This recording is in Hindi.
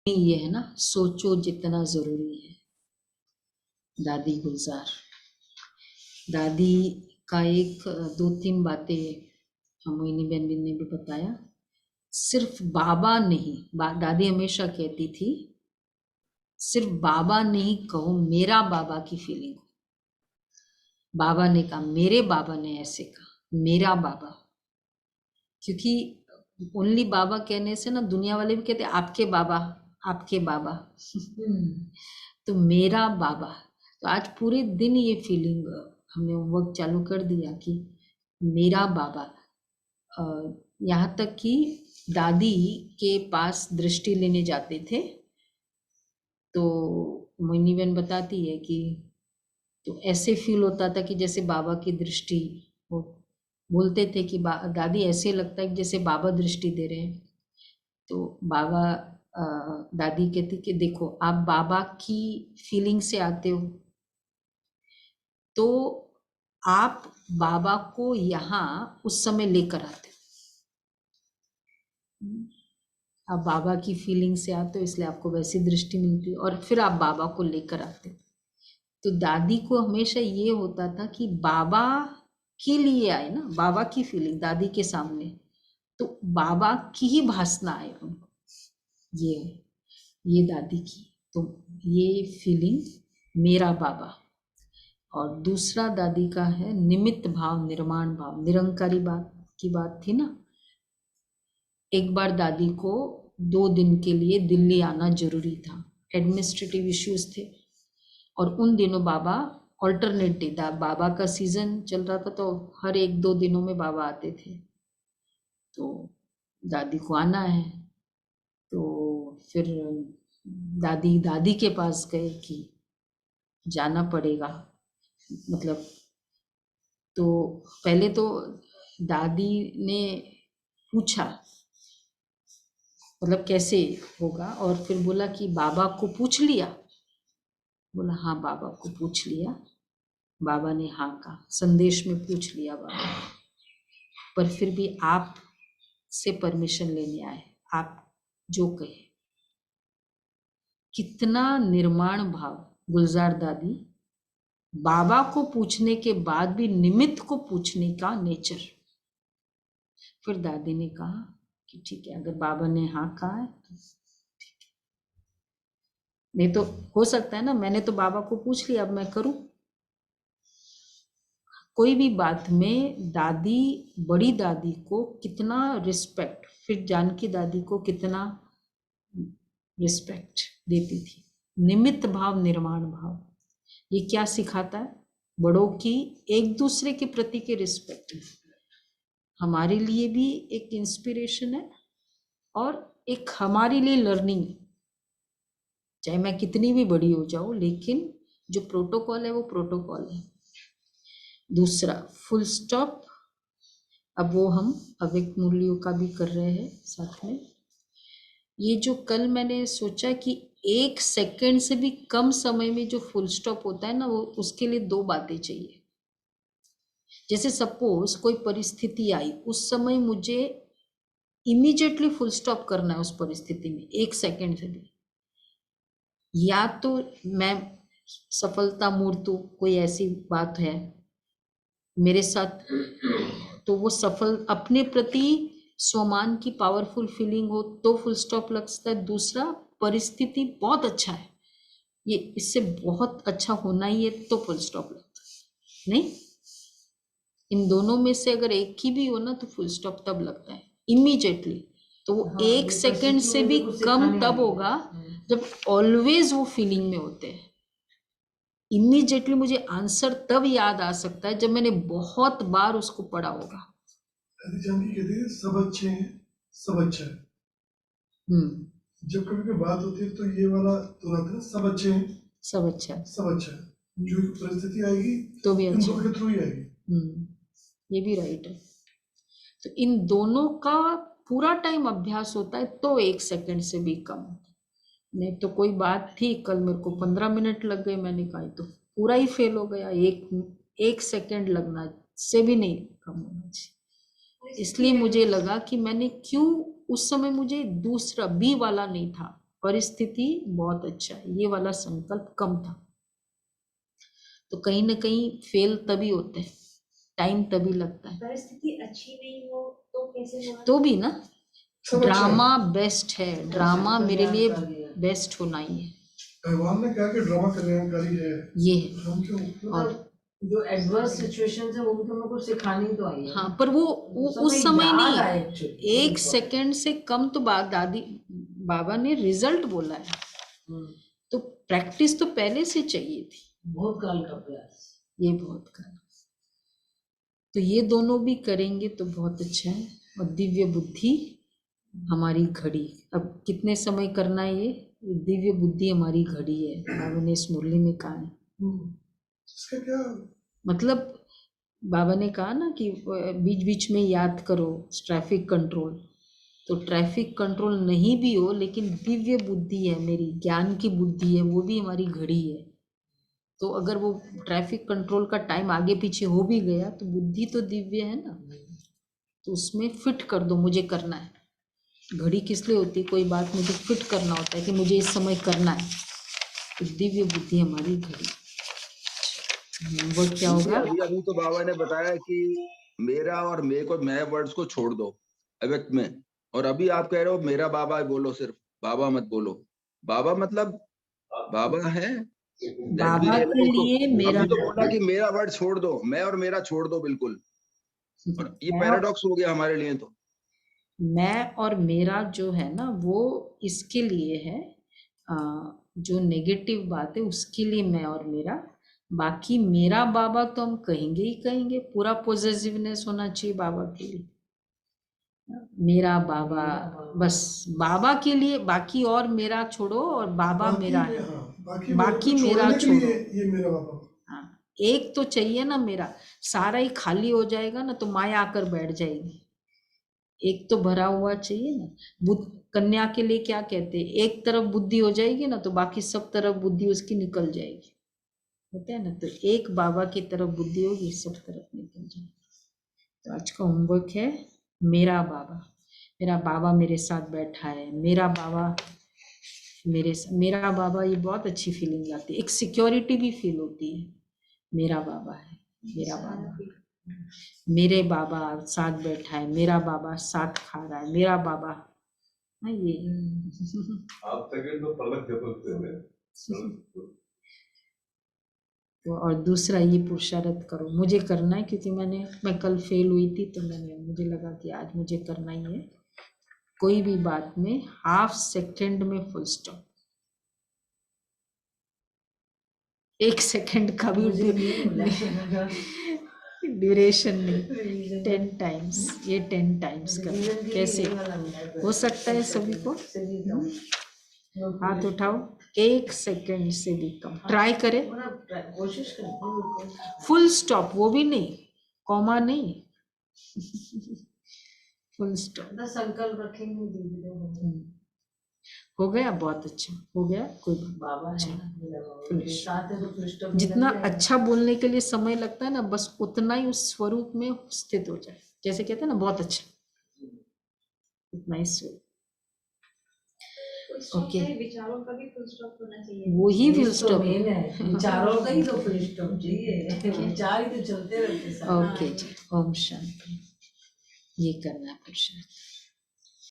ये है ना, सोचो जितना जरूरी है। दादी गुलजार, दादी का एक दो तीन बातें मोहिनी बहन ने भी बताया। सिर्फ बाबा नहीं, दादी हमेशा कहती थी सिर्फ बाबा नहीं कहो, मेरा बाबा की फीलिंग। बाबा ने कहा, मेरे बाबा ने ऐसे कहा, मेरा बाबा। क्योंकि ओनली बाबा कहने से ना दुनिया वाले भी कहते आपके बाबा, आपके बाबा। तो मेरा बाबा। तो आज पूरे दिन ये फीलिंग हमने वर्क चालू कर दिया कि मेरा बाबा। यहाँ तक कि दादी के पास दृष्टि लेने जाते थे तो मोहिनी बहन बताती है कि तो ऐसे फील होता था कि जैसे बाबा की दृष्टि हो। बोलते थे कि दादी ऐसे लगता है कि जैसे बाबा दृष्टि दे रहे हैं। तो बाबा दादी कहती कि देखो आप बाबा की फीलिंग से आते हो तो आप बाबा को यहाँ उस समय लेकर आते हो। आप बाबा की फीलिंग से आते हो इसलिए आपको वैसी दृष्टि मिलती है और फिर आप बाबा को लेकर आते हो। तो दादी को हमेशा ये होता था कि बाबा के लिए आए ना, बाबा की फीलिंग दादी के सामने, तो बाबा की ही भासना आए उनको। ये दादी की तो ये फीलिंग मेरा बाबा। और दूसरा दादी का है निमित्त भाव, निर्माण भाव, निरंकारी बात की बात थी ना। एक बार दादी को 2 दिन के लिए दिल्ली आना जरूरी था, एडमिनिस्ट्रेटिव इश्यूज थे। और उन दिनों बाबा ऑल्टरनेट डे था, बाबा का सीजन चल रहा था तो हर 1-2 दिनों में बाबा आते थे। तो दादी को आना है तो फिर दादी के पास गए कि जाना पड़ेगा। मतलब तो पहले तो दादी ने पूछा मतलब कैसे होगा, और फिर बोला कि बाबा को पूछ लिया। बोला हाँ बाबा को पूछ लिया। बाबा ने हाँ कहा, संदेश में पूछ लिया बाबा, पर फिर भी आप से परमिशन लेने आए, आप जो कहे। कितना निर्माण भाव। गुलजार दादी बाबा को पूछने के बाद भी निमित्त को पूछने का नेचर। फिर दादी ने कहा कि ठीक है, अगर बाबा ने हाँ कहा है तो ठीक है। नहीं तो हो सकता है ना मैंने तो बाबा को पूछ लिया, अब मैं करूं। कोई भी बात में दादी, बड़ी दादी को कितना रिस्पेक्ट, फिर जानकी दादी को कितना रिस्पेक्ट देती थी। निमित्त भाव, निर्माण भाव, ये क्या सिखाता है? बड़ों की एक दूसरे के प्रति के रिस्पेक्ट हमारे लिए भी एक इंस्पिरेशन है और एक हमारे लिए लर्निंग है। चाहे मैं कितनी भी बड़ी हो जाऊं, लेकिन जो प्रोटोकॉल है वो प्रोटोकॉल है। दूसरा फुल स्टॉप। अब वो हम अव्यक्त मूल्यों का भी कर रहे हैं साथ में। ये जो कल मैंने सोचा कि 1 सेकंड से भी कम समय में जो फुल स्टॉप होता है ना, वो उसके लिए 2 बातें चाहिए। जैसे सपोज कोई परिस्थिति आई, उस समय मुझे इमीडिएटली फुल स्टॉप करना है उस परिस्थिति में 1 सेकंड से भी। या तो मैं सफलता मूर्तु, कोई ऐसी बात है मेरे साथ, तो वो सफल अपने प्रति स्वमान की पावरफुल फीलिंग हो तो फुल स्टॉप लगता है। दूसरा परिस्थिति बहुत अच्छा है, ये इससे बहुत अच्छा होना ही है तो फुल स्टॉप लगता है। नहीं, इन दोनों में से अगर एक ही भी हो ना तो फुल स्टॉप तब लगता है इमीडिएटली। तो वो 1 सेकंड से भी कम तब होगा जब ऑलवेज वो फीलिंग में होते हैं। इमीडिएटली मुझे आंसर तब याद आ सकता है जब मैंने बहुत बार उसको पढ़ा होगा। कहते हैं सब अच्छे हैं, सब अच्छा है। जब कभी कोई बात होती है तो ये वाला तुरंत है, सब अच्छे हैं, सब अच्छा है, सब अच्छा है। जो परिस्थिति आएगी तो भी अच्छा के थ्रू ही आएगी। ये भी राइट है। तो इन दोनों का पूरा टाइम अभ्यास होता है तो 1 सेकंड से भी कम। नहीं तो कोई बात थी कल मेरे को 15 मिनट लग गए, मैंने कहा तो पूरा ही फेल हो गया। एक सेकंड लगना से भी नहीं कम होना चाहिए। इसलिए मुझे लगा कि मैंने क्यों उस समय मुझे दूसरा बी वाला नहीं था, परिस्थिति बहुत अच्छा है, ये वाला संकल्प कम था। तो कहीं ना कहीं फेल तभी होते हैं, टाइम तभी लगता है। परिस्थिति अच्छी नहीं हो तो कैसे होगा? तो भी ना सब अच्छा है। ड्रामा बेस्ट है, ड्रामा मेरे लिए बेस्ट होना ही है, भगवान ने कहा कि ड्रामा कल्याणकारी है, ये है। हम क्यों? और जो एडवर्स सिचुएशन है वो भी तो हमें कुछ सिखानी तो आई है। हाँ, पर वो उस समय नहीं, 1 सेकंड से कम तो दादी बाबा ने रिजल्ट बोला है, तो प्रैक्टिस तो पहले से चाहिए थी, बहुत काल का प्रयास, ये बहुत काल। तो ये दोनों भी करेंगे तो बहुत अच्छा है। और दिव्य बुद्धि हमारी घड़ी, अब कितने समय करना है ये दिव्य बुद्धि हमारी घड़ी है, बाबा ने इस मुरली में कहा है। इसका क्या मतलब बाबा ने कहा ना कि बीच बीच में याद करो ट्रैफिक कंट्रोल, तो ट्रैफिक कंट्रोल नहीं भी हो लेकिन दिव्य बुद्धि है मेरी, ज्ञान की बुद्धि है, वो भी हमारी घड़ी है। तो अगर वो ट्रैफिक कंट्रोल का टाइम आगे पीछे हो भी गया तो बुद्धि तो दिव्य है ना, तो उसमें फिट कर दो, मुझे करना है। घड़ी किस लिए होती है? कोई बात मुझे फिट करना होता है कि मुझे इस समय करना है, तो दिव्य बुद्धि हमारी घड़ी। वो क्या होगा? अभी तो बाबा ने बताया कि मेरा और मेरे को, मैं वर्ड्स को छोड़ दो अव्यक्त में, और अभी आप कह रहे हो मेरा बाबा बोलो, सिर्फ बाबा मत बोलो। बाबा मतलब बाबा है, बाबा के लिए मेरा, अभी तो बोला कि मेरा वर्ड छोड़ दो, मैं और मेरा छोड़ दो बिल्कुल, और ये पैराडॉक्स हो गया हमारे लिए। तो मैं और मेरा जो है ना वो इसके लिए है, जो नेगेटिव बात है उसके लिए मैं और मेरा, बाकी मेरा बाबा तो हम कहेंगे ही कहेंगे, पूरा पॉजिटिवनेस होना चाहिए बाबा के लिए, मेरा बाबा, बस बाबा के लिए, बाकी और मेरा छोड़ो, और बाबा मेरा है, बाकी मेरा छोड़ो। ये मेरा बाबा। हाँ, एक तो चाहिए ना मेरा, सारा ही खाली हो जाएगा ना तो माया आकर बैठ जाएगी, एक तो भरा हुआ चाहिए ना। बुद्ध कन्या के लिए क्या कहते हैं, एक तरफ बुद्धि हो जाएगी ना तो बाकी सब तरफ बुद्धि उसकी निकल जाएगी, होता है ना। तो एक बाबा की तरफ बुद्धि होगी, सब तरफ निकल जाएगी। तो आज का होमवर्क है मेरा बाबा मेरे साथ बैठा है, मेरा बाबा मेरा बाबा, ये बहुत अच्छी फीलिंग लाती है, एक सिक्योरिटी भी फील होती है। मेरा बाबा है, मेरा बाबा, मेरे बाबा साथ बैठा है, मेरा बाबा साथ खा रहा है, मेरा बाबा। हाँ, ये आप सेकंड तो पलक झपकते हुए। तो और दूसरा ये पुरुषार्थ करो, मुझे करना है, क्योंकि मैं कल फेल हुई थी तो मुझे लगा कि आज मुझे करना ही है। कोई भी बात में हाफ सेकंड में फुल स्टॉप, 1 सेकंड का भी ड्यूरेशन नहीं, 10 टाइम्स, ये 10 टाइम्स कर, कैसे हो सकता है सभी को? हाथ उठाओ, 1 सेकंड से भी कम ट्राई करें, कोशिश करें, फुल स्टॉप, वो भी नहीं, कॉमा नहीं, फुल स्टॉप। संकल्प रखेंगे। हो गया, बहुत अच्छा हो गया। कोई बाबा है ना, साथ है तो जितना अच्छा बोलने के लिए समय लगता है ना, बस उतना ही उस स्वरूप में स्थित हो जाए, जैसे कहते हैं ना बहुत अच्छा, उतना ही स्वरूप। ओके, विचारों का भी फुल स्टॉप होना चाहिए, वही फुल स्टॉप है, विचारों का ही तो फुल स्टॉप चाहिए, विचार ही तो चलते रहते हैं। ओके जी, ओम शांति। ये करना है पुरुषार्थ।